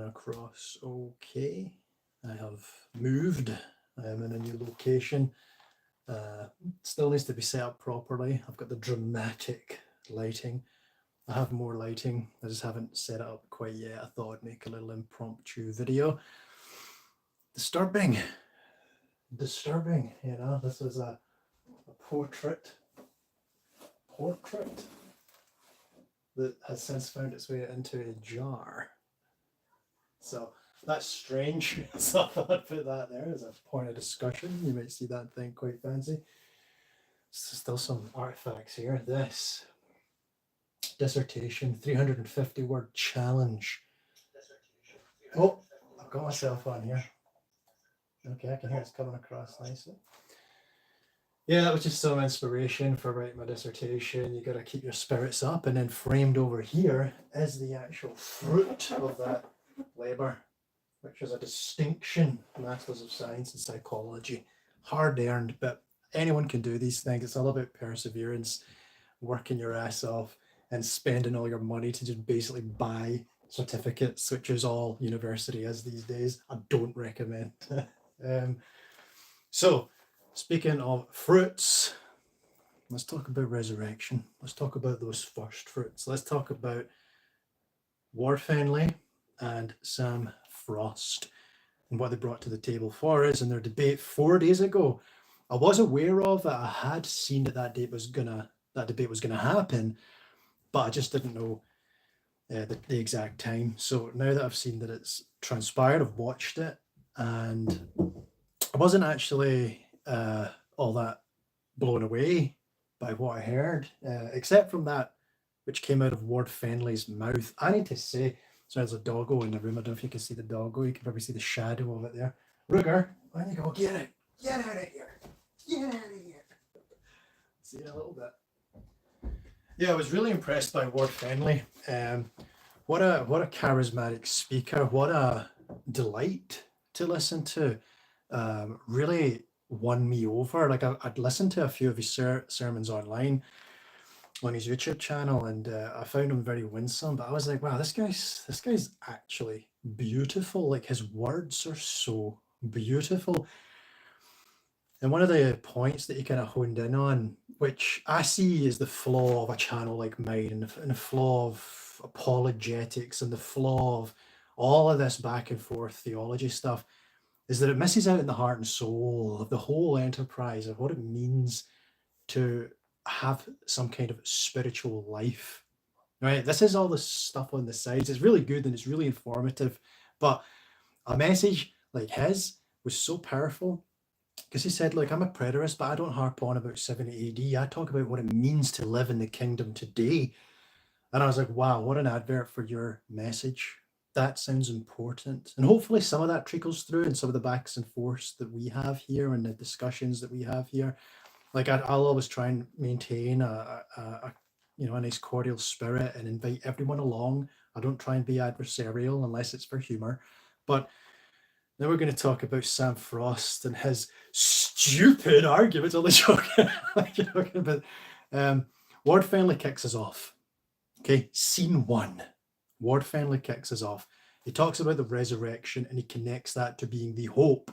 across okay. I have moved. I am in a new location. Still needs to be set up properly. I've got the dramatic lighting. I have more lighting. I just haven't set it up quite yet. I thought I'd make a little impromptu video. Disturbing, you know. This is a portrait that has since found its way into a jar. So that's strange. So I thought I'd put that there as a point of discussion. You might see that thing quite fancy. Still some artifacts here. This dissertation, 350 word challenge. Oh, I've got myself on here. Okay, I can hear it's coming across nicely. Yeah, that was just some inspiration for writing my dissertation. You got to keep your spirits up, and then framed over here is the actual fruit of that labour, which is a distinction, Masters of Science in Psychology. Hard earned, but anyone can do these things. It's all about perseverance, working your ass off, and spending all your money to just basically buy certificates, which is all university is these days. I don't recommend. So, speaking of fruits, let's talk about resurrection. Let's talk about those first fruits. Let's talk about Ward Fenley and Sam Frost and what they brought to the table for us in their debate 4 days ago. I was aware of that. I had seen that debate was gonna happen, but I just didn't know the exact time. So now that I've seen that it's transpired, I've watched it, and I wasn't actually all that blown away by what I heard, except from that which came out of Ward Fenley's mouth. I need to say, so there's a doggo in the room. I don't know if you can see the doggo. You can probably see the shadow of it there. Ruger, why don't you go get it? Get out of here. Get out of here. See it a little bit. Yeah, I was really impressed by Ward Fenley. What a charismatic speaker. What a delight to listen to. Really won me over. Like I'd listened to a few of his sermons online on his YouTube channel, and I found him very winsome. But I was like, wow, this guy's actually beautiful. Like his words are so beautiful. And one of the points that he kind of honed in on, which I see as the flaw of a channel like mine, and the flaw of apologetics, and the flaw of all of this back and forth theology stuff, is that it misses out in the heart and soul of the whole enterprise of what it means to have some kind of spiritual life, right? This is all the stuff on the sides. It's really good and it's really informative, but a message like his was so powerful because he said, like, I'm a preterist, but I don't harp on about 70 AD. I talk about what it means to live in the kingdom today. And I was like, wow, what an advert for your message. That sounds important. And hopefully some of that trickles through in some of the backs and forths that we have here and the discussions that we have here. Like I'll always try and maintain a nice cordial spirit and invite everyone along. I don't try and be adversarial unless it's for humor. But now we're going to talk about Sam Frost and his stupid arguments. Only joking, but Ward Fenley kicks us off. Okay, scene 1. Ward Fenley kicks us off. He talks about the resurrection and he connects that to being the hope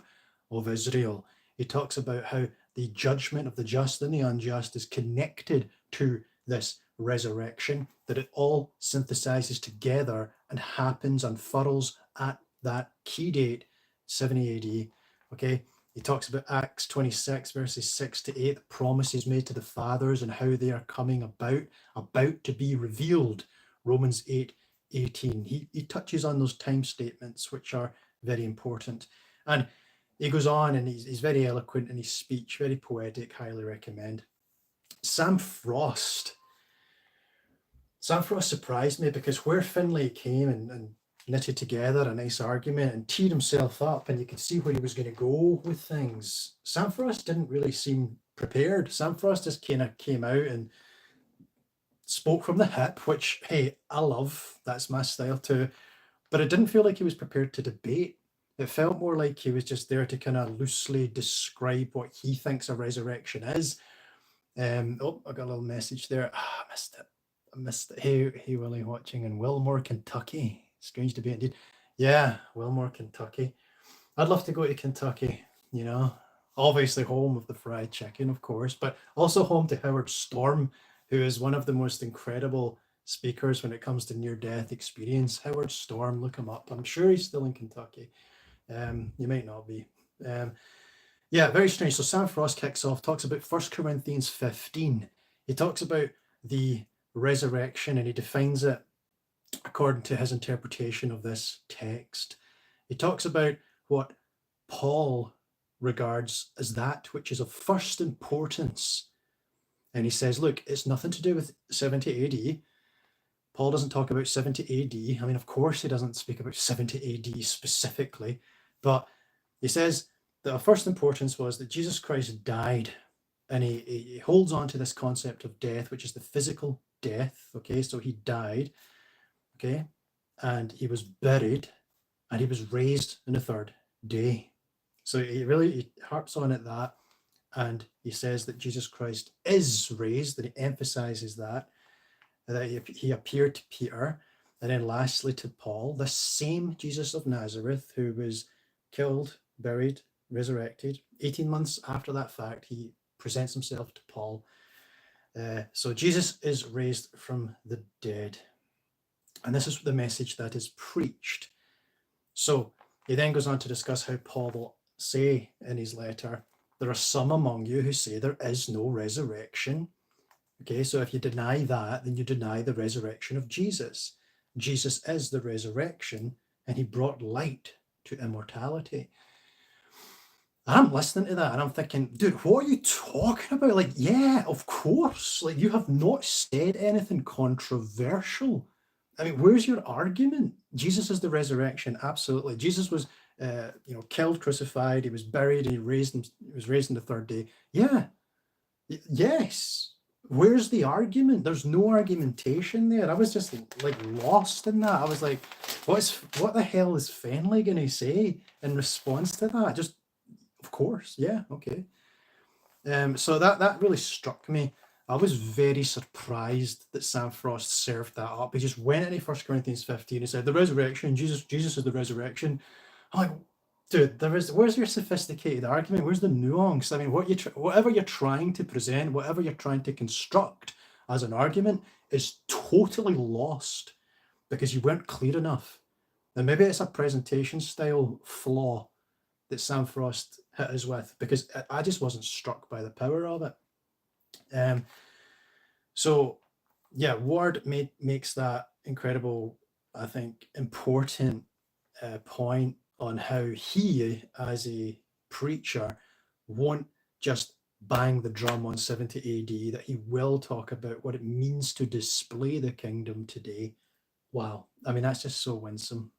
of Israel. He talks about how the judgment of the just and the unjust is connected to this resurrection, that it all synthesizes together and happens, unfurls at that key date, 70 AD. Okay, he talks about Acts 26 verses 6 to 8, the promises made to the fathers and how they are coming about to be revealed. Romans 8:18. He touches on those time statements, which are very important. And he goes on and he's very eloquent in his speech, very poetic, highly recommend. Sam Frost surprised me because where Fenley came and knitted together a nice argument and teed himself up, and you could see where he was going to go with things, Sam Frost didn't really seem prepared. Sam Frost just kind of came out and spoke from the hip, which, hey, I love. That's my style too. But it didn't feel like he was prepared to debate. It felt more like he was just there to kind of loosely describe what he thinks a resurrection is. Oh, I got a little message there. I missed it. Hey, Willie watching in Wilmore, Kentucky. Strange debate indeed. Yeah, Wilmore, Kentucky. I'd love to go to Kentucky, you know. Obviously home of the fried chicken, of course, but also home to Howard Storm, who is one of the most incredible speakers when it comes to near-death experience. Howard Storm, look him up. I'm sure he's still in Kentucky. You might not be. Um, yeah, very strange. So Sam Frost kicks off, talks about 1 Corinthians 15. He talks about the resurrection and he defines it according to his interpretation of this text. He talks about what Paul regards as that which is of first importance. And he says, look, it's nothing to do with 70 AD. Paul doesn't talk about 70 AD. I mean, of course, he doesn't speak about 70 AD specifically, but he says that of first importance was that Jesus Christ died. And he holds on to this concept of death, which is the physical death. Okay, so he died. Okay, and he was buried and he was raised on the third day. So he harps on at that, and he says that Jesus Christ is raised, and he emphasizes that he appeared to Peter, and then lastly to Paul, the same Jesus of Nazareth who was killed, buried, resurrected. 18 months after that fact, he presents himself to Paul. So Jesus is raised from the dead. And this is the message that is preached. So he then goes on to discuss how Paul will say in his letter, there are some among you who say there is no resurrection. Okay, so if you deny that, then you deny the resurrection of Jesus. Jesus is the resurrection, and he brought light to immortality. And I'm listening to that and I'm thinking, dude, what are you talking about? Like, yeah, of course. Like, you have not said anything controversial. I mean, where's your argument? Jesus is the resurrection. Absolutely. Jesus was, killed, crucified. He was buried. He was raised on the third day. Yeah. Yes. Where's the argument? There's no argumentation there. I was just like lost in that. I was like, what the hell is Fenley going to say in response to that? Just, of course. Yeah. Okay. So that really struck me. I was very surprised that Sam Frost served that up. He just went into 1 Corinthians 15 and said, the resurrection, Jesus is the resurrection. I'm like, dude, where's your sophisticated argument? Where's the nuance? I mean, whatever you're trying to present, whatever you're trying to construct as an argument is totally lost because you weren't clear enough. And maybe it's a presentation style flaw that Sam Frost hit us with, because I just wasn't struck by the power of it. So yeah, Ward makes that incredible, I think, important point on how he, as a preacher, won't just bang the drum on 70 AD, that he will talk about what it means to display the kingdom today. Wow. I mean, that's just so winsome.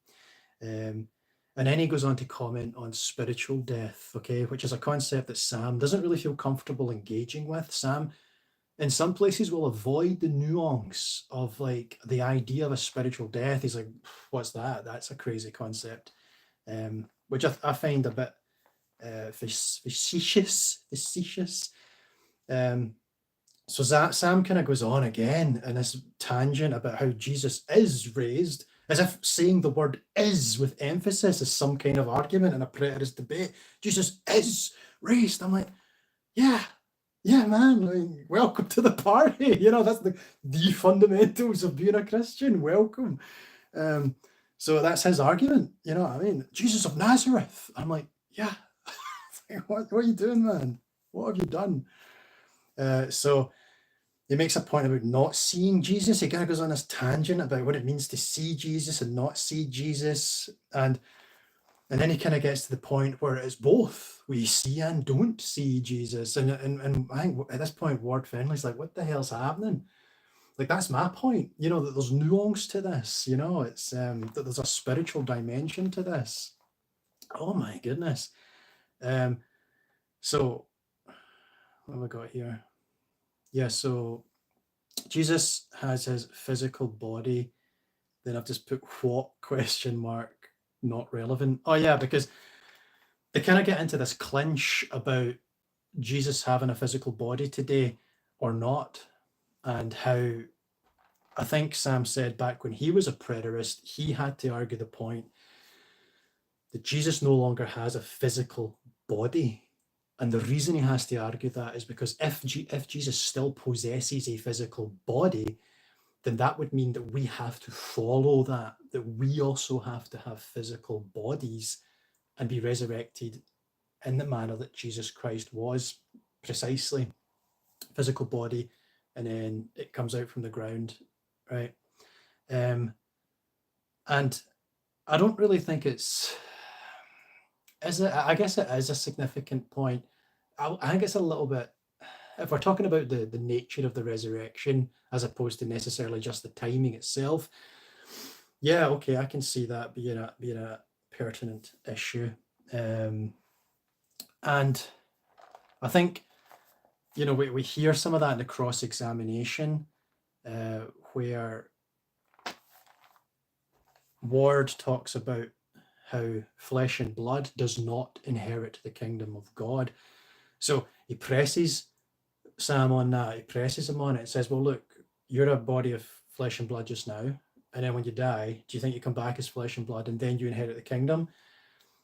And then he goes on to comment on spiritual death, okay, which is a concept that Sam doesn't really feel comfortable engaging with. Sam, in some places, will avoid the nuance of like the idea of a spiritual death. He's like, what's that? That's a crazy concept, which I find a bit facetious. So Sam kind of goes on again in this tangent about how Jesus is raised, as if saying the word is with emphasis is some kind of argument in a preterist debate. Jesus is raised. I'm like, yeah, man. I mean, welcome to the party. That's the fundamentals of being a Christian. Welcome. So that's his argument. I mean, Jesus of Nazareth. I'm like, yeah. What are you doing, man? What have you done? So he makes a point about not seeing Jesus. He kind of goes on this tangent about what it means to see Jesus and not see Jesus. And then he kind of gets to the point where it's both. We see and don't see Jesus. And I think at this point, Ward Fenley's like, what the hell's happening? Like, that's my point, that there's nuance to this, it's that there's a spiritual dimension to this. Oh my goodness. So what have I got here? Yeah, so Jesus has his physical body. Then I've just put what ? Not relevant. Oh yeah, because they kind of get into this clinch about Jesus having a physical body today or not, and how I think Sam said back when he was a preterist, he had to argue the point that Jesus no longer has a physical body. And the reason he has to argue that is because if Jesus still possesses a physical body, then that would mean that we have to follow that we also have to have physical bodies and be resurrected in the manner that Jesus Christ was, precisely. Physical body, and then it comes out from the ground, right? And I don't really think is it? I guess it is a significant point. I think it's a little bit, if we're talking about the nature of the resurrection as opposed to necessarily just the timing itself, yeah, okay, I can see that being a pertinent issue. And I think, we hear some of that in the cross-examination, where Ward talks about how flesh and blood does not inherit the kingdom of God. So he presses Sam on that. He presses him on it and says, well, look, you're a body of flesh and blood just now. And then when you die, do you think you come back as flesh and blood and then you inherit the kingdom?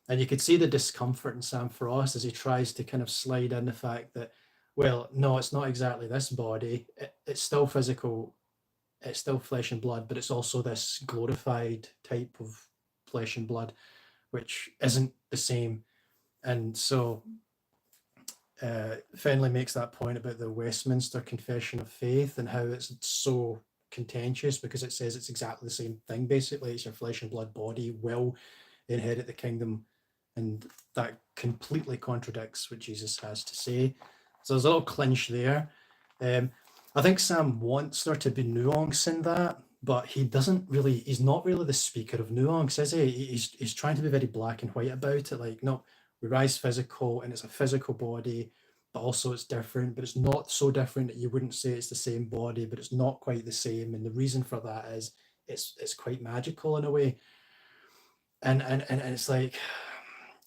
And you could see the discomfort in Sam Frost as he tries to kind of slide in the fact that, well, no, it's not exactly this body. It's still physical. It's still flesh and blood, but it's also this glorified type of flesh and blood, which isn't the same. And so Fenley makes that point about the Westminster Confession of Faith and how it's so contentious because it says it's exactly the same thing. Basically, it's your flesh and blood body will inherit the kingdom, and that completely contradicts what Jesus has to say. So there's a little clinch there. I think Sam wants there to be nuance in that, but he's not really the speaker of nuance, is he? He's trying to be very black and white about it. Like, no, we rise physical and it's a physical body, but also it's different, but it's not so different that you wouldn't say it's the same body, but it's not quite the same. And the reason for that is it's quite magical in a way. And it's like,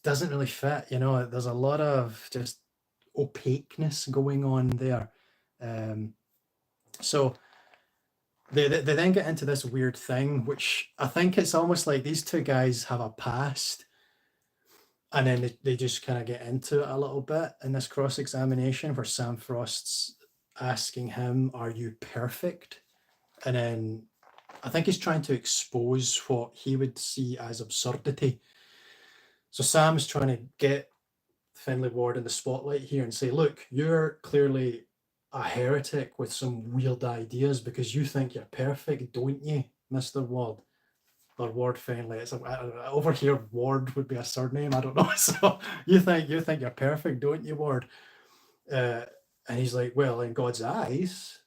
doesn't really fit, there's a lot of just opaqueness going on there. So they then get into this weird thing, which I think it's almost like these two guys have a past, and then they just kind of get into it a little bit in this cross-examination where Sam Frost's asking him, are you perfect? And then I think he's trying to expose what he would see as absurdity. So Sam's trying to get Fenley Ward in the spotlight here and say, look, you're clearly a heretic with some weird ideas because you think you're perfect, don't you, Mr. Ward? Or Ward Fenley. Over here, Ward would be a surname. I don't know. So you think you're perfect, don't you, Ward? And he's like, well, in God's eyes,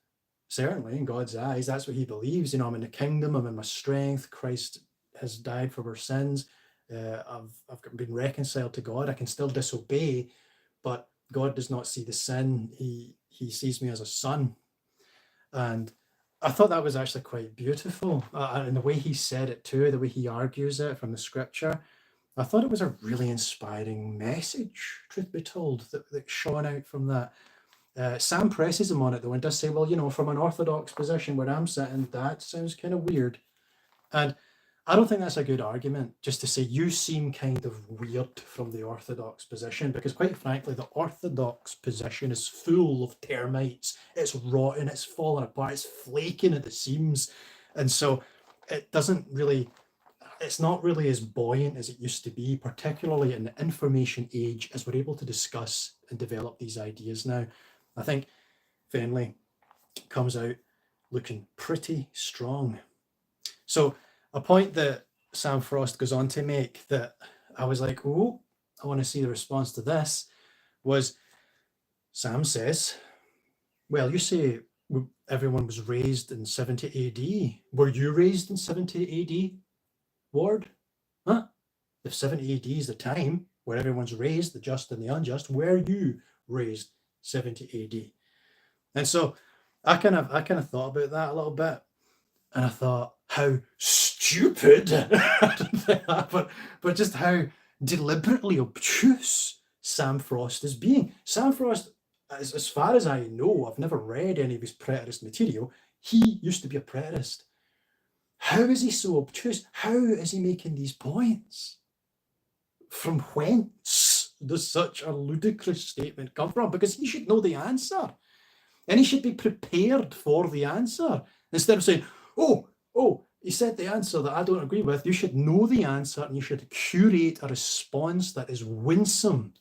certainly in God's eyes, that's what he believes. I'm in the kingdom. I'm in my strength. Christ has died for our sins. I've been reconciled to God. I can still disobey, but God does not see the sin. He sees me as a son. And I thought that was actually quite beautiful. And the way he said it too, the way he argues it from the scripture, I thought it was a really inspiring message, truth be told, that shone out from that. Sam presses him on it though and does say, well, from an orthodox position where I'm sitting, that sounds kind of weird. And I don't think that's a good argument, just to say you seem kind of weird from the orthodox position, because quite frankly, the orthodox position is full of termites. It's rotten, it's falling apart, it's flaking at the seams. And so it's not really as buoyant as it used to be, particularly in the information age, as we're able to discuss and develop these ideas now. I think Fenley comes out looking pretty strong. So a point that Sam Frost goes on to make that I was like, oh, I want to see the response to this, was Sam says, well, you say everyone was raised in 70 AD. Were you raised in 70 AD, Ward? Huh? If 70 AD is the time where everyone's raised, the just and the unjust, were you raised 70 AD? And so I kind of thought about that a little bit. And I thought, how stupid, I don't think that, but just how deliberately obtuse Sam Frost is being. Sam Frost, as far as I know, I've never read any of his preterist material. He used to be a preterist. How is he so obtuse? How is he making these points? from whence does such a ludicrous statement come from? Because he should know the answer. And he should be prepared for the answer. Instead of saying, oh, he said the answer that I don't agree with. You should know the answer and you should curate a response that is winsome.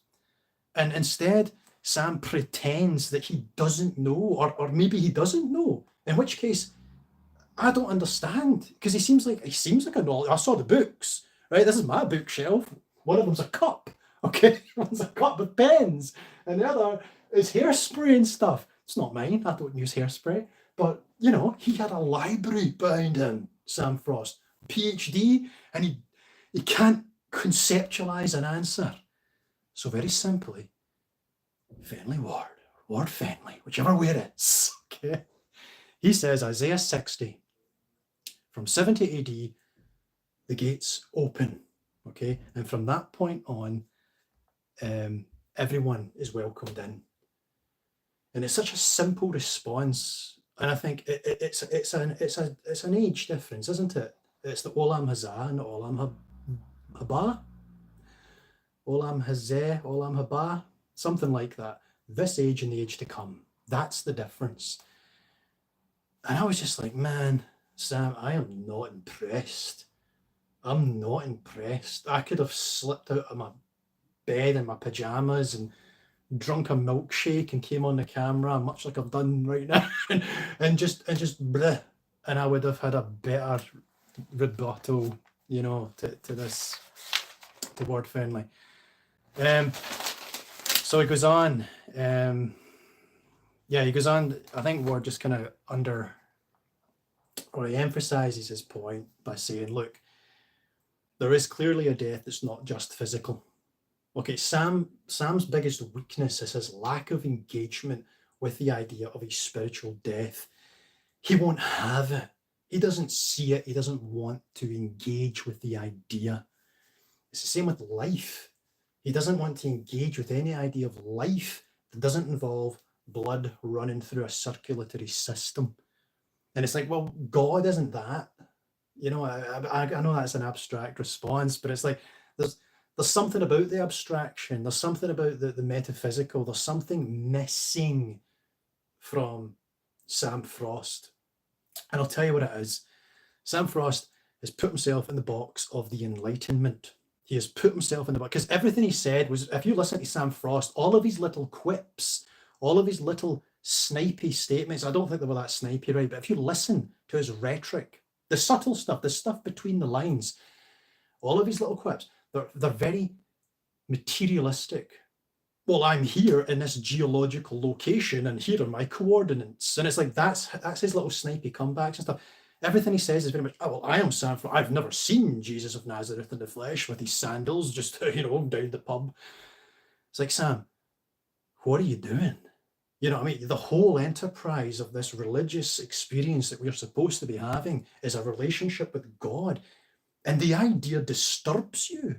And instead, Sam pretends that he doesn't know, or maybe he doesn't know. In which case, I don't understand, because he seems like a knowledge. I saw the books, right? This is my bookshelf. One of them's a cup, okay? One's a cup with pens, and the other is hairspray and stuff. It's not mine. I don't use hairspray, but you know, he had a library behind him, Sam Frost, PhD, and he can't conceptualize an answer. So very simply, Fenley Ward Fenley, whichever way it is, okay? He says Isaiah 60, from 70 AD, the gates open, okay? And from that point on, everyone is welcomed in. And it's such a simple response. And I think it's an age difference, isn't it? It's the Olam Hazah and Olam Haba. Olam Hazeh, Olam Haba, something like that. This age and the age to come. That's the difference. And I was just like, man, Sam, I am not impressed. I'm not impressed. I could have slipped out of my bed in my pajamas and drunk a milkshake and came on the camera, much like I've done right now, and just bleh, and I would have had a better rebuttal, you know, to this, to Ward Fenley. So he goes on. He goes on. I think Ward just kind of he emphasizes his point by saying, look, there is clearly a death that's not just physical. Okay, Sam's biggest weakness is his lack of engagement with the idea of a spiritual death. He won't have it. He doesn't see it. He doesn't want to engage with the idea. It's the same with life. He doesn't want to engage with any idea of life that doesn't involve blood running through a circulatory system. And it's like, well, God isn't that. You know, I know that's an abstract response, but it's like there's something about the abstraction. There's something about the metaphysical. There's something missing from Sam Frost. And I'll tell you what it is. Sam Frost has put himself in the box of the Enlightenment. He has put himself in the box, because everything he said was, if you listen to Sam Frost, all of his little quips, all of his little snipey statements, I don't think they were that snipey, right? But if you listen to his rhetoric, the subtle stuff, the stuff between the lines, all of his little quips, they're very materialistic. Well, I'm here in this geological location, and here are my coordinates. And it's like, that's his little snipey comebacks and stuff. Everything he says is very much, oh, well, I am Sam Frost. I've never seen Jesus of Nazareth in the flesh with his sandals, just, you know, down the pub. It's like, Sam, what are you doing? You know what I mean? The whole enterprise of this religious experience that we're supposed to be having is a relationship with God. And the idea disturbs you.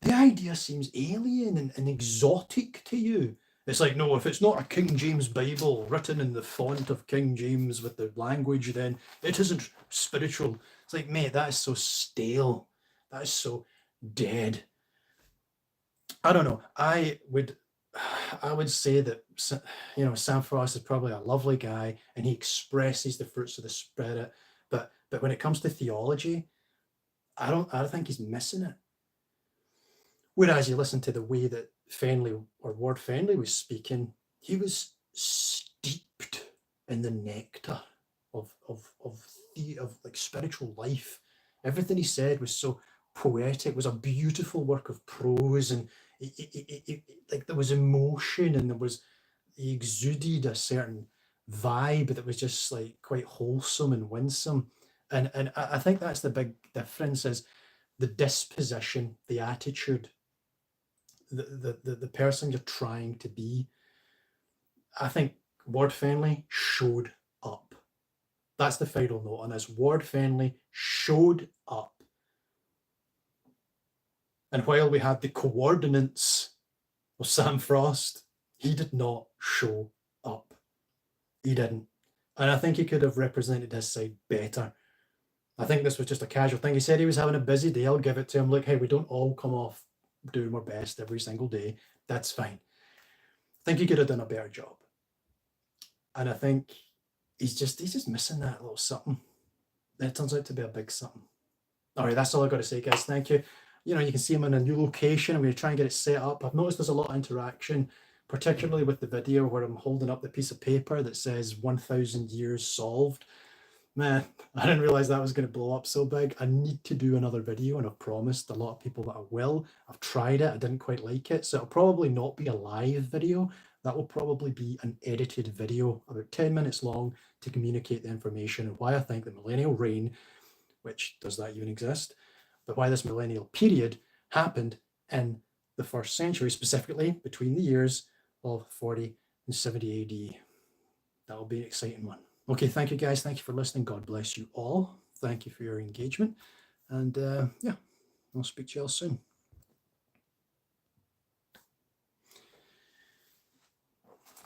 The idea seems alien and exotic to you. It's like, no, if it's not a King James Bible written in the font of King James with the language, then it isn't spiritual. It's like, mate, that is so stale. That is so dead. I don't know. I would say that, you know, Sam Frost is probably a lovely guy and he expresses the fruits of the Spirit. But when it comes to theology, I think he's missing it. Whereas you listen to the way that Fenley or Ward Fenley was speaking, he was steeped in the nectar of like spiritual life. Everything he said was so poetic, was a beautiful work of prose, and it like there was emotion, and he exuded a certain vibe that was just like quite wholesome and winsome. And I think that's the big difference, is the disposition, the attitude, the person you're trying to be. I think Ward Fenley showed up. That's the final note on this. Ward Fenley showed up. And while we had the coordinates of Sam Frost, he did not show up. He didn't. And I think he could have represented his side better. I think this was just a casual thing. He said he was having a busy day. I'll give it to him. Look, hey, we don't all come off doing my best every single day. That's fine. I think he could have done a better job. And I think he's just missing that little something. It turns out to be a big something. All right, that's all I've got to say, guys. Thank you. You know, you can see him in a new location. I'm going to try and get it set up. I've noticed there's a lot of interaction, particularly with the video where I'm holding up the piece of paper that says 1,000 years solved. Man, I didn't realize that was going to blow up so big. I need to do another video, and I've promised a lot of people that I will. I've tried it. I didn't quite like it. So it'll probably not be a live video. That will probably be an edited video, about 10 minutes long, to communicate the information and why I think the millennial reign, which does that even exist, but why this millennial period happened in the 1st century, specifically between the years of 40 and 70 AD. That'll be an exciting one. Okay, thank you guys. Thank you for listening. God bless you all. Thank you for your engagement. And yeah, I'll speak to you all soon.